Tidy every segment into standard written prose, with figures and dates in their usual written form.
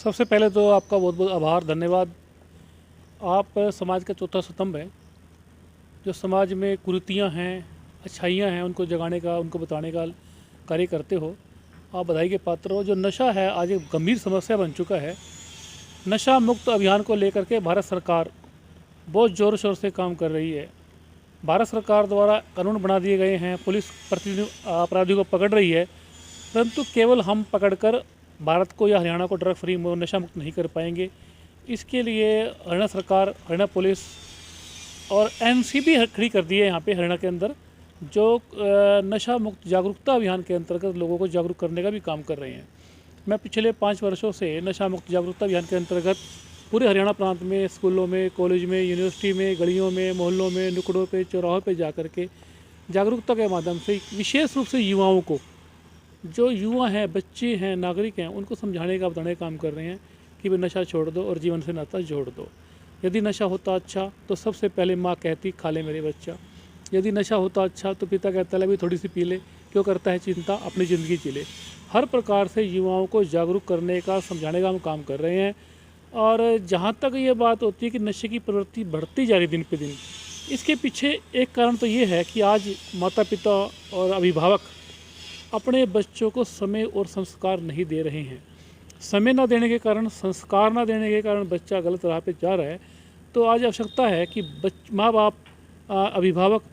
सबसे पहले तो आपका बहुत बहुत आभार, धन्यवाद। आप समाज का चौथा स्तंभ है, जो समाज में कुरीतियाँ हैं, अच्छाइयाँ हैं, उनको जगाने का, उनको बताने का कार्य करते हो। आप बधाई के पात्र हो। जो नशा है आज एक गंभीर समस्या बन चुका है। नशा मुक्त अभियान को लेकर के भारत सरकार बहुत ज़ोर शोर से काम कर रही है। भारत सरकार द्वारा कानून बना दिए गए हैं, पुलिस प्रतिदिन अपराधियों को पकड़ रही है, परंतु केवल हम पकड़कर भारत को या हरियाणा को ड्रग फ्री नशा मुक्त नहीं कर पाएंगे। इसके लिए हरियाणा सरकार, हरियाणा पुलिस और एनसीबी खड़ी कर दी है यहाँ पे हरियाणा के अंदर, जो नशा मुक्त जागरूकता अभियान के अंतर्गत लोगों को जागरूक करने का भी काम कर रहे हैं। मैं पिछले 5 वर्षों से नशा मुक्त जागरूकता अभियान के अंतर्गत पूरे हरियाणा प्रांत में, स्कूलों में, कॉलेज में, यूनिवर्सिटी में, गलियों में, मोहल्लों में, नुकड़ों पे, चौराहों पे जा कर के जागरूकता के माध्यम से विशेष रूप से युवाओं को, जो युवा हैं, बच्चे हैं, नागरिक हैं, उनको समझाने का, बताने का काम कर रहे हैं कि वे नशा छोड़ दो और जीवन से नाता जोड़ दो। यदि नशा होता अच्छा तो सबसे पहले माँ कहती खा ले मेरे बच्चा। यदि नशा होता अच्छा तो पिता कहता है भी थोड़ी सी पी ले, क्यों करता है चिंता, अपनी ज़िंदगी जी ले। हर प्रकार से युवाओं को जागरूक करने का, समझाने का हम काम कर रहे हैं। और जहाँ तक ये बात होती है कि नशे की प्रवृत्ति बढ़ती जा रही दिन पे दिन, इसके पीछे एक कारण तो ये है कि आज माता पिता और अभिभावक अपने बच्चों को समय और संस्कार नहीं दे रहे हैं। समय ना देने के कारण, संस्कार ना देने के कारण बच्चा गलत राह पे जा रहा है। तो आज आवश्यकता है कि माँ बाप, अभिभावक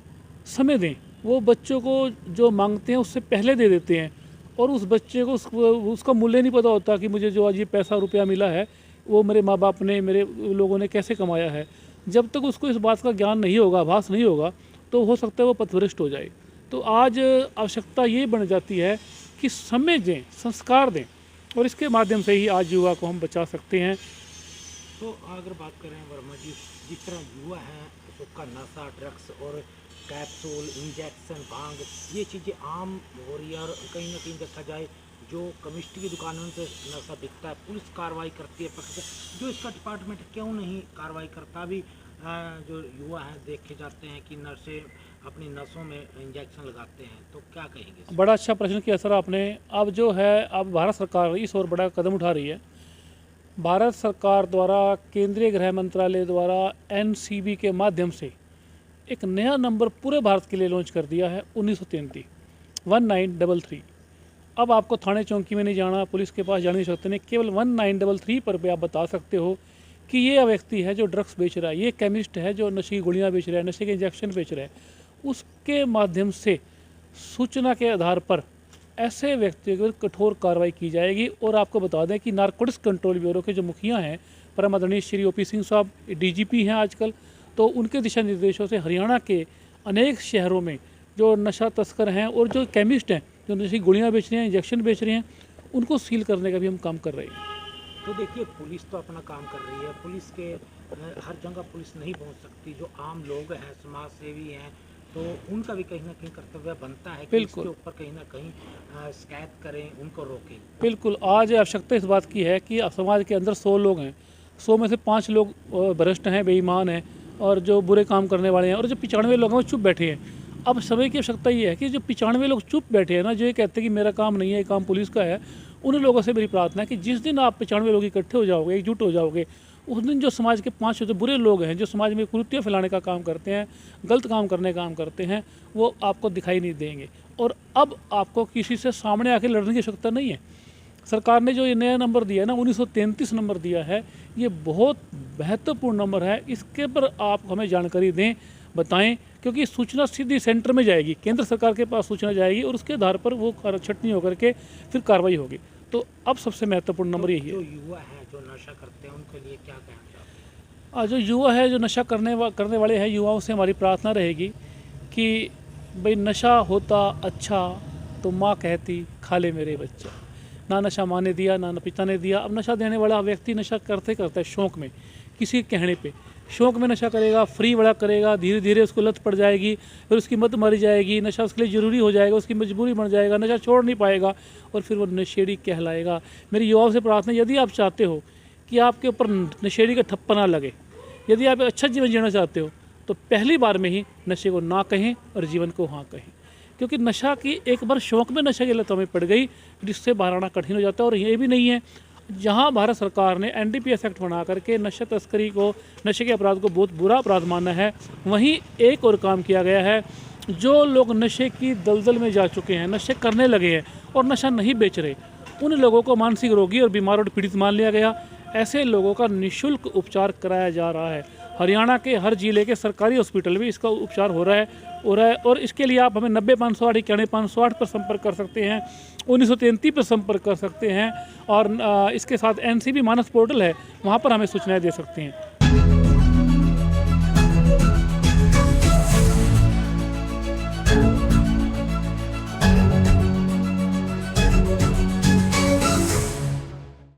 समय दें। वो बच्चों को जो मांगते हैं उससे पहले दे देते हैं, और उस बच्चे को उसका मूल्य नहीं पता होता कि मुझे जो आज ये पैसा रुपया मिला है वो मेरे माँ बाप ने, मेरे लोगों ने कैसे कमाया है। जब तक उसको इस बात का ज्ञान नहीं होगा, आभास नहीं होगा, तो हो सकता है वो पथभ्रष्ट हो जाए। तो आज आवश्यकता ये बन जाती है कि समय दें, संस्कार दें, और इसके माध्यम से ही आज युवा को हम बचा सकते हैं। तो अगर बात करें वर्मा जी, जिस तरह युवा है उसका नशा, ड्रग्स और कैप्सूल, इंजेक्शन, भांग, ये चीज़ें आम हो रही है। और कहीं ना कहीं देखा जाए जो केमिस्ट्री की दुकानों से नशा बिकता है, पुलिस कार्रवाई करती है, पकड़ते, जो इसका डिपार्टमेंट क्यों नहीं कार्रवाई करता। भी जो युवा हैं देखे जाते हैं कि नशे अपनी नसों में इंजेक्शन लगाते हैं, तो क्या कहेंगे? बड़ा अच्छा प्रश्न किया सर आपने। अब जो है, अब भारत सरकार इस ओर बड़ा कदम उठा रही है। भारत सरकार द्वारा, केंद्रीय गृह मंत्रालय द्वारा एनसीबी के माध्यम से एक नया नंबर पूरे भारत के लिए लॉन्च कर दिया है, 1933 1933। अब आपको थाने चौकी में नहीं जाना, पुलिस के पास जाने नहीं सकते, नहीं, केवल 1933 पर भी आप बता सकते हो कि ये व्यक्ति है जो ड्रग्स बेच रहा है, ये केमिस्ट है जो नशे की गोलियाँ बेच रहा है, नशे के इंजेक्शन बेच रहा है। उसके माध्यम से सूचना के आधार पर ऐसे व्यक्तियों पर कठोर कार्रवाई की जाएगी। और आपको बता दें कि नारकोटिक्स कंट्रोल ब्यूरो के जो मुखिया हैं, परम आदरणीय श्री ओपी सिंह साहब, डीजीपी हैं आजकल, तो उनके दिशा निर्देशों से हरियाणा के अनेक शहरों में जो नशा तस्कर हैं और जो केमिस्ट हैं, जो नशे की गोलियाँ बेच रहे हैं, इंजेक्शन बेच रहे हैं, उनको सील करने का भी हम काम कर रहे हैं। तो देखिए, पुलिस तो अपना काम कर रही है, पुलिस के हर जगह पुलिस नहीं पहुंच सकती। जो आम लोग हैं, समाज सेवी हैं, तो उनका भी कहीं ना कहीं कर्तव्य बनता है कि इसके ऊपर कहीं ना कहीं शिकायत करें, उनको रोकें। बिल्कुल, आज आवश्यकता इस बात की है कि समाज के अंदर 100 लोग हैं, 100 में से 5 लोग भ्रष्ट हैं, बेईमान हैं, और जो बुरे काम करने वाले हैं, और जो 95 लोग हैं वो चुप बैठे हैं। अब समय की आवश्यकता ये है कि जो 95 लोग चुप बैठे हैं ना, जो ये कहते हैं कि मेरा काम नहीं है, ये काम पुलिस का है, उन लोगों से मेरी प्रार्थना है कि जिस दिन आप 95 लोग इकट्ठे हो जाओगे, एकजुट हो जाओगे, उस दिन जो समाज के 5 जो बुरे लोग हैं, जो समाज में कुरीतियाँ फैलाने का काम करते हैं, गलत काम करने का काम करते हैं, वो आपको दिखाई नहीं देंगे। और अब आपको किसी से सामने आके लड़ने की आवश्यकता नहीं है। सरकार ने जो ये नया नंबर दिया है ना, 1933 नंबर दिया है, ये बहुत महत्वपूर्ण नंबर है। इसके पर आप हमें जानकारी दें, बताएं, क्योंकि सूचना सीधी सेंटर में जाएगी, केंद्र सरकार के पास सूचना जाएगी, और उसके आधार पर वो छटनी होकर के फिर कार्रवाई होगी। तो अब सबसे महत्वपूर्ण नंबर यही है। जो युवा हैं जो नशा करते हैं, उनके लिए क्या कहना चाहते हैं? जो युवा है, जो नशा करने वाले हैं, युवाओं से हमारी प्रार्थना रहेगी कि भाई नशा होता अच्छा तो माँ कहती खा ले मेरे बच्चा। ना नशा माँ ने दिया, ना पिता ने दिया। अब नशा देने वाला व्यक्ति नशा करता है शौक़ में, किसी के कहने पे शौक़ में नशा करेगा, फ्री बड़ा करेगा, धीरे धीरे उसको लत पड़ जाएगी, फिर उसकी मत मारी जाएगी, नशा उसके लिए ज़रूरी हो जाएगा, उसकी मजबूरी बन जाएगा, नशा छोड़ नहीं पाएगा, और फिर वो नशेड़ी कहलाएगा। मेरी युवाओं से प्रार्थना, यदि आप चाहते हो कि आपके ऊपर नशेड़ी का ठप्पा ना लगे, यदि आप अच्छा जीवन जीना चाहते हो, तो पहली बार में ही नशे को ना कहें और जीवन को हाँ कहें। क्योंकि नशा की एक बार शौक़ में नशे की लतों में पड़ गई, जिससे बाहर आना कठिन हो जाता है। और ये भी नहीं है, जहां भारत सरकार ने एनडीपीएस एक्ट बना करके नशा तस्करी को, नशे के अपराध को बहुत बुरा अपराध माना है, वहीं एक और काम किया गया है। जो लोग नशे की दलदल में जा चुके हैं, नशे करने लगे हैं और नशा नहीं बेच रहे, उन लोगों को मानसिक रोगी और बीमार और पीड़ित मान लिया गया। ऐसे लोगों का निःशुल्क उपचार कराया जा रहा है। हरियाणा के हर जिले के सरकारी हॉस्पिटल में इसका उपचार हो रहा है और इसके लिए आप हमें 90 508 91 508 पर संपर्क कर सकते हैं, 1933 पर संपर्क कर सकते हैं और इसके साथ एनसीबी मानस पोर्टल है, वहाँ पर हमें सूचनाएं दे सकते हैं।